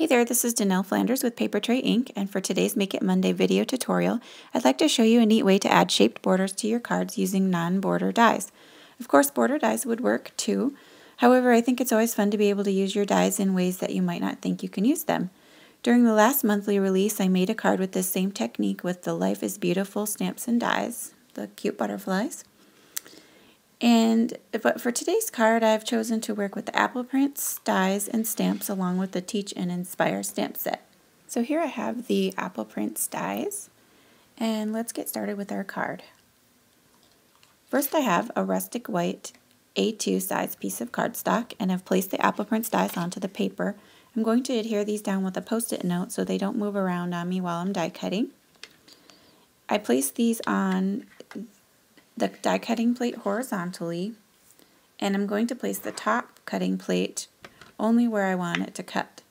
Hey there, this is Danelle Flanders with Paper Tray Ink, and for today's Make It Monday video tutorial, I'd like to show you a neat way to add shaped borders to your cards using non-border dies. Of course, border dies would work too. However, I think it's always fun to be able to use your dies in ways that you might not think you can use them. During the last monthly release, I made a card with this same technique with the Life is Beautiful stamps and dies, the cute butterflies. But for today's card, I've chosen to work with the Apple Prints, dies, and stamps along with the Teach and Inspire stamp set. So here I have the Apple Prints dies, and let's get started with our card. First I have a rustic white A2 size piece of cardstock, and I've placed the Apple Prints dies onto the paper. I'm going to adhere these down with a post-it note so they don't move around on me while I'm die cutting. I place these on the die cutting plate horizontally, and I'm going to place the top cutting plate only where I want it to cut.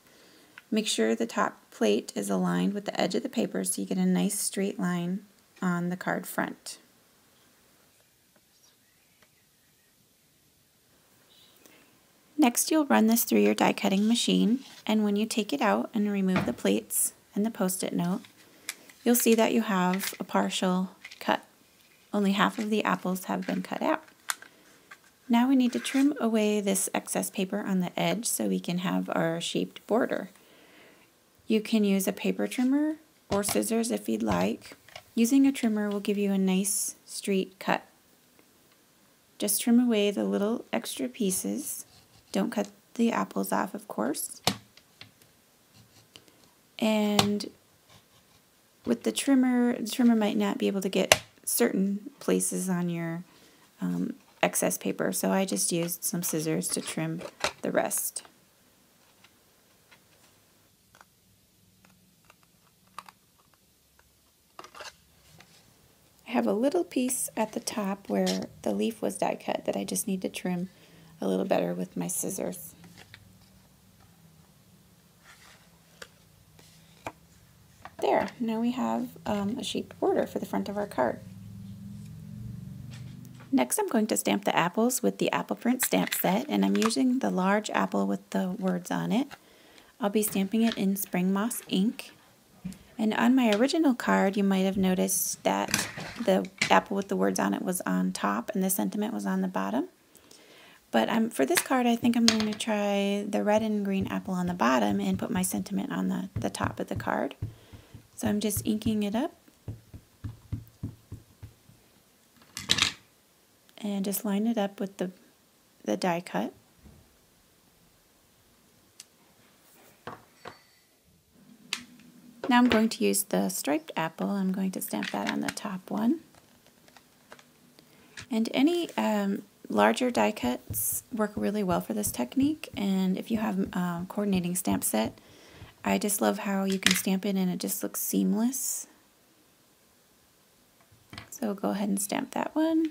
Make sure the top plate is aligned with the edge of the paper so you get a nice straight line on the card front. Next, you'll run this through your die cutting machine, and when you take it out and remove the plates and the post-it note, you'll see that you have a partial cut. Only half of the apples have been cut out. Now we need to trim away this excess paper on the edge so we can have our shaped border. You can use a paper trimmer or scissors if you'd like. Using a trimmer will give you a nice straight cut. Just trim away the little extra pieces. Don't cut the apples off, of course. And with the trimmer might not be able to get certain places on your excess paper, so I just used some scissors to trim the rest. I have a little piece at the top where the leaf was die cut that I just need to trim a little better with my scissors. There, now we have a shaped border for the front of our card. Next, I'm going to stamp the apples with the Apple Print stamp set, and I'm using the large apple with the words on it. I'll be stamping it in Spring Moss ink. And on my original card, you might have noticed that the apple with the words on it was on top and the sentiment was on the bottom. But for this card, I think I'm going to try the red and green apple on the bottom and put my sentiment on the top of the card. So I'm just inking it up. And just line it up with the die cut. Now I'm going to use the striped apple. I'm going to stamp that on the top one. And any larger die cuts work really well for this technique. And if you have a coordinating stamp set, I just love how you can stamp it and it just looks seamless. So go ahead and stamp that one.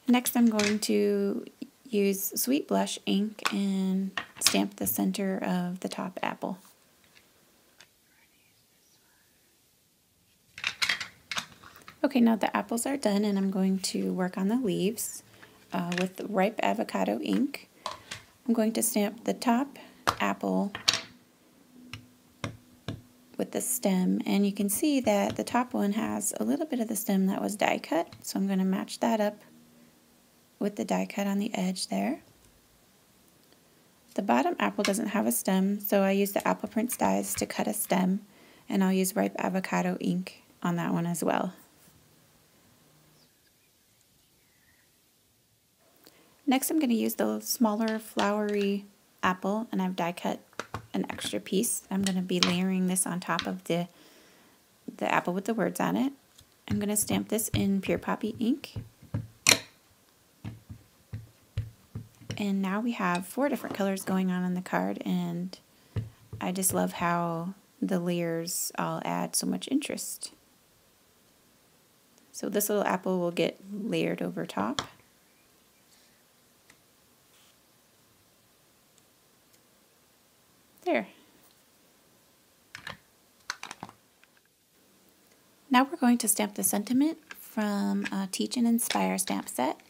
Next, I'm going to use Sweet Blush ink and stamp the center of the top apple. Okay, now the apples are done, and I'm going to work on the leaves with Ripe Avocado ink. I'm going to stamp the top apple with the stem, and you can see that the top one has a little bit of the stem that was die cut, so I'm going to match that up with the die cut on the edge there. The bottom apple doesn't have a stem, so I use the Apple Prints dies to cut a stem, and I'll use Ripe Avocado ink on that one as well. Next, I'm going to use the smaller flowery apple, and I've die cut an extra piece. I'm going to be layering this on top of the apple with the words on it. I'm going to stamp this in Pure Poppy ink. And now we have 4 different colors going on the card, and I just love how the layers all add so much interest. So this little apple will get layered over top. There. Now we're going to stamp the sentiment from Teach and Inspire stamp set.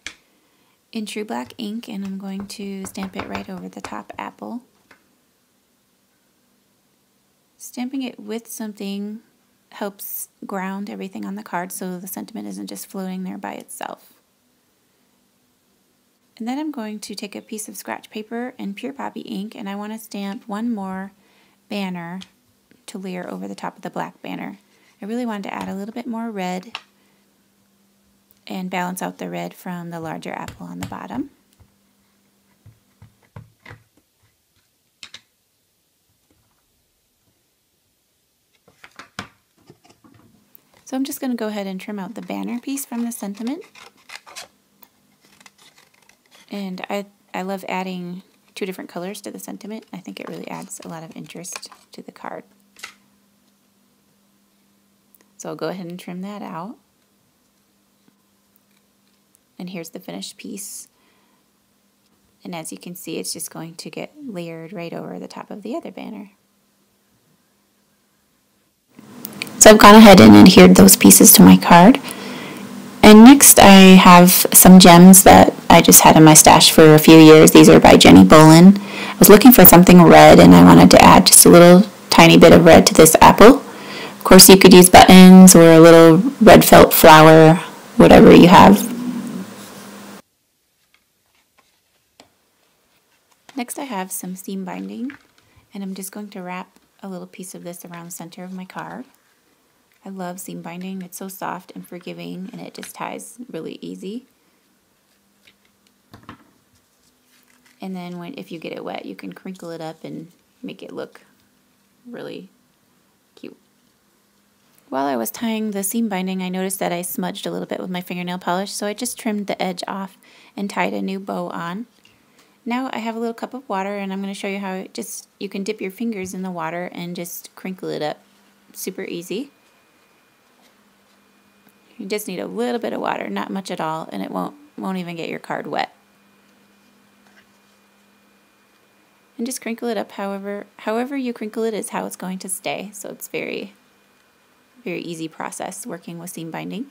in True Black ink, and I'm going to stamp it right over the top apple. Stamping it with something helps ground everything on the card so the sentiment isn't just floating there by itself. And then I'm going to take a piece of scratch paper and Pure Poppy ink, and I want to stamp one more banner to layer over the top of the black banner. I really wanted to add a little bit more red and balance out the red from the larger apple on the bottom. So I'm just going to go ahead and trim out the banner piece from the sentiment. And I love adding two different colors to the sentiment. I think it really adds a lot of interest to the card. So I'll go ahead and trim that out. And here's the finished piece. And as you can see, it's just going to get layered right over the top of the other banner. So I've gone ahead and adhered those pieces to my card. And next I have some gems that I just had in my stash for a few years. These are by Jenny Bolin. I was looking for something red and I wanted to add just a little tiny bit of red to this apple. Of course you could use buttons or a little red felt flower, whatever you have. Next I have some seam binding, and I'm just going to wrap a little piece of this around the center of my card. I love seam binding. It's so soft and forgiving, and it just ties really easy. And then if you get it wet, you can crinkle it up and make it look really cute. While I was tying the seam binding, I noticed that I smudged a little bit with my fingernail polish, so I just trimmed the edge off and tied a new bow on. Now I have a little cup of water, and I'm going to show you how you can dip your fingers in the water and just crinkle it up. Super easy. You just need a little bit of water, not much at all, and it won't even get your card wet. And just crinkle it up however you crinkle it is how it's going to stay. So it's very, very easy process working with seam binding.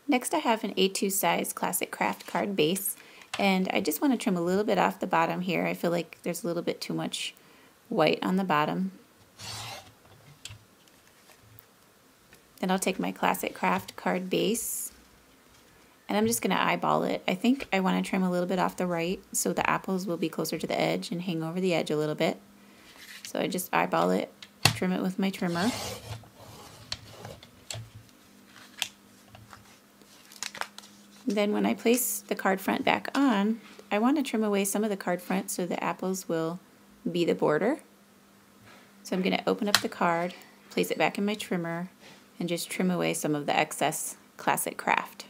Next I have an A2 size Classic Craft card base, and I just want to trim a little bit off the bottom here. I feel like there's a little bit too much white on the bottom. Then I'll take my Classic Craft card base, and I'm just going to eyeball it. I think I want to trim a little bit off the right so the apples will be closer to the edge and hang over the edge a little bit. So I just eyeball it, trim it with my trimmer. Then when I place the card front back on, I want to trim away some of the card front so the apples will be the border. So I'm going to open up the card, place it back in my trimmer, and just trim away some of the excess Classic Craft.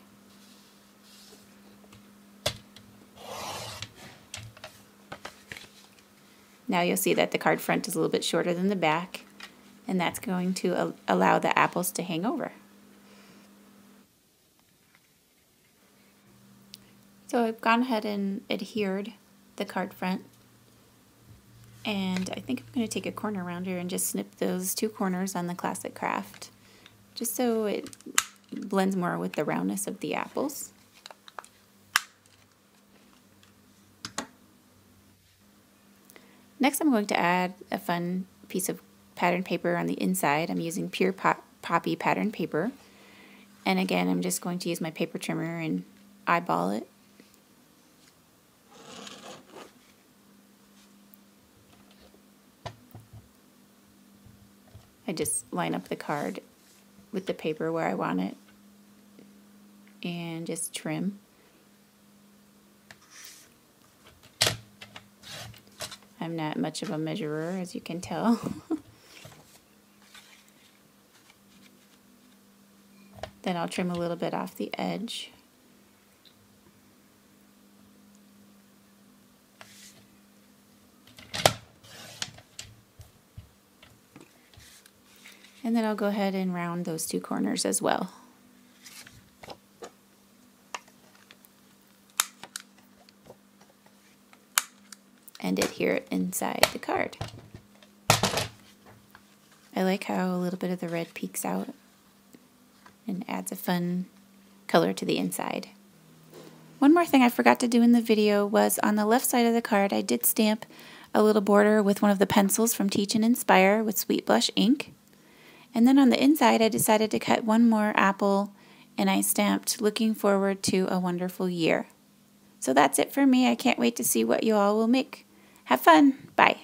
Now you'll see that the card front is a little bit shorter than the back, and that's going to allow the apples to hang over. So I've gone ahead and adhered the card front, and I think I'm going to take a corner rounder and just snip those two corners on the Classic Craft, just so it blends more with the roundness of the apples. Next I'm going to add a fun piece of pattern paper on the inside. I'm using Pure Poppy pattern paper, and again I'm just going to use my paper trimmer and eyeball it. I just line up the card with the paper where I want it and just trim. I'm not much of a measurer, as you can tell. Then I'll trim a little bit off the edge. And then I'll go ahead and round those two corners as well. And adhere it inside the card. I like how a little bit of the red peeks out and adds a fun color to the inside. One more thing I forgot to do in the video was on the left side of the card I did stamp a little border with one of the pencils from Teach and Inspire with Sweet Blush ink. And then on the inside I decided to cut one more apple and I stamped looking forward to a wonderful year. So that's it for me. I can't wait to see what you all will make. Have fun. Bye.